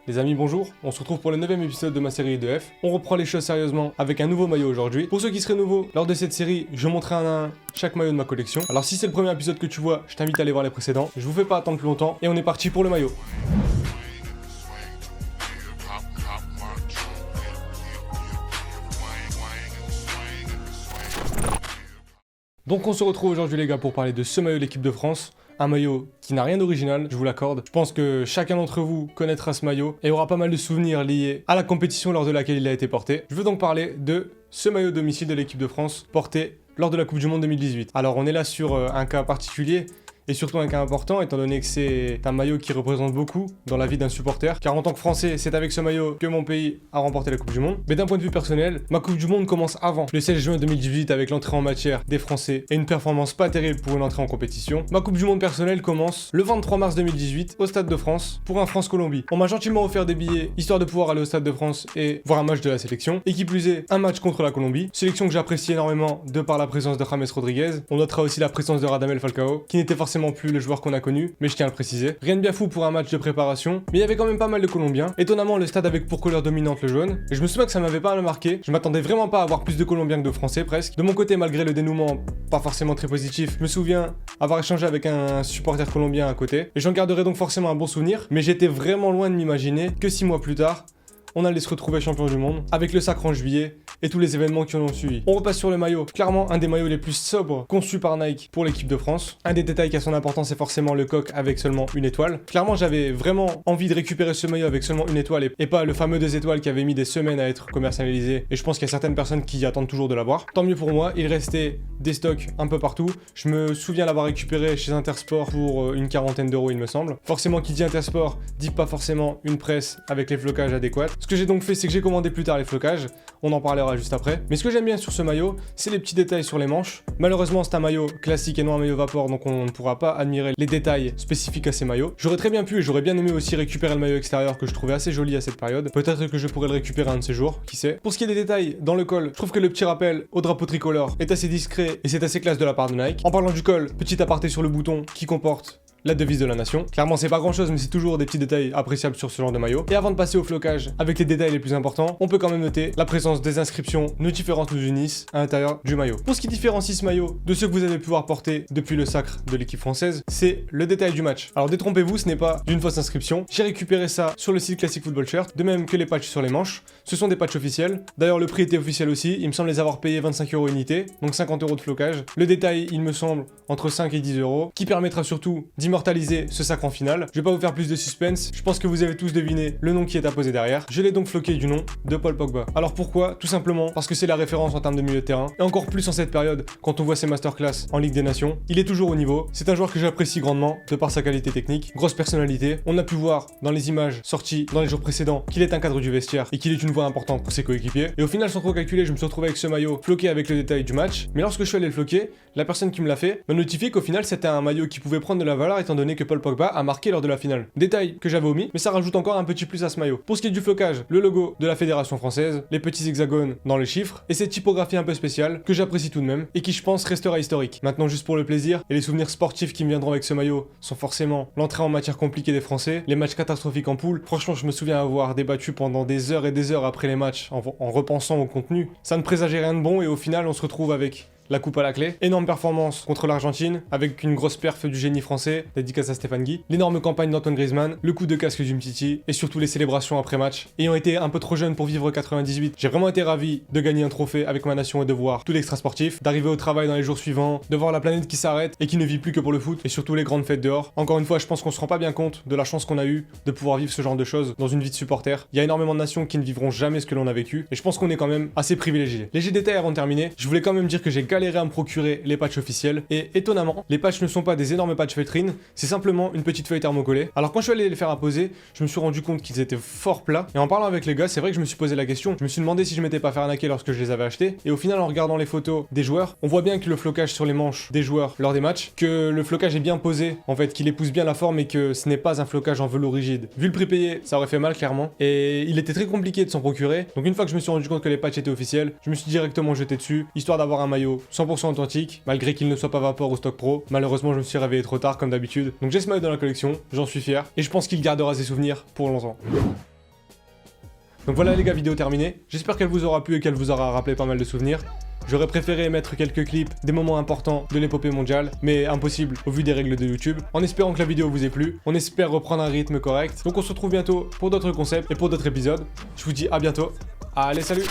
Les amis, bonjour, on se retrouve pour le 9ème épisode de ma série de F. On reprend les choses sérieusement avec un nouveau maillot aujourd'hui. Pour ceux qui seraient nouveaux, lors de cette série, je montrerai un à un chaque maillot de ma collection. Alors si c'est le premier épisode que tu vois, je t'invite à aller voir les précédents. Je vous fais pas attendre plus longtemps et on est parti pour le maillot. Donc on se retrouve aujourd'hui les gars pour parler de ce maillot de l'équipe de France. Un maillot qui n'a rien d'original, je vous l'accorde. Je pense que chacun d'entre vous connaîtra ce maillot et aura pas mal de souvenirs liés à la compétition lors de laquelle il a été porté. Je veux donc parler de ce maillot domicile de l'équipe de France porté lors de la Coupe du Monde 2018. Alors on est là sur un cas particulier et surtout un cas important étant donné que c'est un maillot qui représente beaucoup dans la vie d'un supporter, car en tant que Français, c'est avec ce maillot que mon pays a remporté la Coupe du Monde. Mais d'un point de vue personnel, ma Coupe du Monde commence avant le 16 juin 2018 avec l'entrée en matière des Français et une performance pas terrible pour une entrée en compétition. Ma Coupe du Monde personnelle commence le 23 mars 2018 au Stade de France pour un France-Colombie. On m'a gentiment offert des billets histoire de pouvoir aller au Stade de France et voir un match de la sélection, et qui plus est, un match contre la Colombie, sélection que j'apprécie énormément de par la présence de James Rodriguez. On notera aussi la présence de Radamel Falcao, qui n'était forcément plus le joueur qu'on a connu, mais je tiens à le préciser. Rien de bien fou pour un match de préparation, mais il y avait quand même pas mal de Colombiens. Étonnamment, le stade avec pour couleur dominante le jaune, et je me souviens que ça m'avait pas mal marqué. Je m'attendais vraiment pas à avoir plus de Colombiens que de Français presque. De mon côté, malgré le dénouement pas forcément très positif, je me souviens avoir échangé avec un supporter colombien à côté, et j'en garderai donc forcément un bon souvenir, mais j'étais vraiment loin de m'imaginer que 6 mois plus tard, on allait se retrouver champion du monde, avec le sacre en juillet et tous les événements qui en ont suivi. On repasse sur le maillot, clairement un des maillots les plus sobres conçus par Nike pour l'équipe de France. Un des détails qui a son importance, c'est forcément le coq avec seulement une étoile. Clairement, j'avais vraiment envie de récupérer ce maillot avec seulement une étoile et pas le fameux 2 étoiles qui avait mis des semaines à être commercialisé, et je pense qu'il y a certaines personnes qui attendent toujours de l'avoir. Tant mieux pour moi, il restait des stocks un peu partout. Je me souviens l'avoir récupéré chez Intersport pour une quarantaine d'euros, il me semble. Forcément, qui dit Intersport dit pas forcément une presse avec les flocages adéquats. Ce que j'ai donc fait, c'est que j'ai commandé plus tard les flocages, on en parlera juste après. Mais ce que j'aime bien sur ce maillot, c'est les petits détails sur les manches. Malheureusement, c'est un maillot classique et non un maillot vapor, donc on ne pourra pas admirer les détails spécifiques à ces maillots. J'aurais très bien pu et j'aurais bien aimé aussi récupérer le maillot extérieur que je trouvais assez joli à cette période. Peut-être que je pourrais le récupérer un de ces jours, qui sait. Pour ce qui est des détails, dans le col, je trouve que le petit rappel au drapeau tricolore est assez discret et c'est assez classe de la part de Nike. En parlant du col, petit aparté sur le bouton qui comporte la devise de la nation. Clairement, c'est pas grand chose, mais c'est toujours des petits détails appréciables sur ce genre de maillot. Et avant de passer au flocage, avec les détails les plus importants, on peut quand même noter la présence des inscriptions Nos différences nous unissent à l'intérieur du maillot. Pour ce qui différencie ce maillot de ceux que vous avez pu voir porter depuis le sacre de l'équipe française, c'est le détail du match. Alors détrompez-vous, ce n'est pas d'une fausse inscription. J'ai récupéré ça sur le site Classic Football Shirt, de même que les patchs sur les manches. Ce sont des patchs officiels. D'ailleurs, le prix était officiel aussi. Il me semble les avoir payés 25 € unité, donc 50 € de flocage. Le détail, il me semble, entre 5 et 10 €, qui permettra surtout d'immortaliser ce sacre en finale. Je vais pas vous faire plus de suspense, je pense que vous avez tous deviné le nom qui est apposé derrière. Je l'ai donc floqué du nom de Paul Pogba. Alors pourquoi? Tout simplement parce que c'est la référence en termes de milieu de terrain, et encore plus en cette période quand on voit ses masterclass en Ligue des Nations. Il est toujours au niveau, c'est un joueur que j'apprécie grandement de par sa qualité technique, grosse personnalité. On a pu voir dans les images sorties dans les jours précédents qu'il est un cadre du vestiaire et qu'il est une voix importante pour ses coéquipiers. Et au final, sans trop calculer, je me suis retrouvé avec ce maillot floqué avec le détail du match. Mais lorsque je suis allé le floquer, la personne qui me l'a fait m'a notifié qu'au final c'était un maillot qui pouvait prendre de la valeur étant donné que Paul Pogba a marqué lors de la finale. Détail que j'avais omis, mais ça rajoute encore un petit plus à ce maillot. Pour ce qui est du flocage, le logo de la Fédération française, les petits hexagones dans les chiffres, et cette typographie un peu spéciale que j'apprécie tout de même, et qui je pense restera historique. Maintenant, juste pour le plaisir, et les souvenirs sportifs qui me viendront avec ce maillot sont forcément l'entrée en matière compliquée des Français, les matchs catastrophiques en poule. Franchement, je me souviens avoir débattu pendant des heures et des heures après les matchs en repensant au contenu. Ça ne présageait rien de bon, et au final, on se retrouve avec la coupe à la clé. Énorme performance contre l'Argentine, avec une grosse perf du génie français, dédicace à Stéphane Guy. L'énorme campagne d'Antoine Griezmann, le coup de casque du Mtiti, et surtout les célébrations après match. Ayant été un peu trop jeune pour vivre 98, j'ai vraiment été ravi de gagner un trophée avec ma nation et de voir tout l'extra sportif, d'arriver au travail dans les jours suivants, de voir la planète qui s'arrête et qui ne vit plus que pour le foot, et surtout les grandes fêtes dehors. Encore une fois, je pense qu'on se rend pas bien compte de la chance qu'on a eue de pouvoir vivre ce genre de choses dans une vie de supporter. Il y a énormément de nations qui ne vivront jamais ce que l'on a vécu, et je pense qu'on est quand même assez privilégiés. Les détails avant de terminer, je voulais quand même dire que j'ai galéré à me procurer les patchs officiels, et étonnamment, les patchs ne sont pas des énormes patchs feutrines, c'est simplement une petite feuille thermocollée. Alors quand je suis allé les faire apposer, je me suis rendu compte qu'ils étaient fort plats, et en parlant avec les gars, c'est vrai que je me suis posé la question, je me suis demandé si je m'étais pas fait arnaquer lorsque je les avais achetés, et au final en regardant les photos des joueurs, on voit bien que le flocage sur les manches des joueurs lors des matchs, que le flocage est bien posé, en fait, qu'il épouse bien la forme et que ce n'est pas un flocage en velours rigide. Vu le prix payé, ça aurait fait mal clairement, et il était très compliqué de s'en procurer, donc une fois que je me suis rendu compte que les patchs étaient officiels, je me suis directement jeté dessus, histoire d'avoir un maillot 100% authentique, malgré qu'il ne soit pas vapor ou stock pro. Malheureusement, je me suis réveillé trop tard comme d'habitude. Donc j'ai ce maillot dans la collection, j'en suis fier, et je pense qu'il gardera ses souvenirs pour longtemps. Donc voilà les gars, vidéo terminée. J'espère qu'elle vous aura plu et qu'elle vous aura rappelé pas mal de souvenirs. J'aurais préféré mettre quelques clips des moments importants de l'épopée mondiale, mais impossible au vu des règles de YouTube. En espérant que la vidéo vous ait plu, on espère reprendre un rythme correct. Donc on se retrouve bientôt pour d'autres concepts et pour d'autres épisodes. Je vous dis à bientôt. Allez, salut!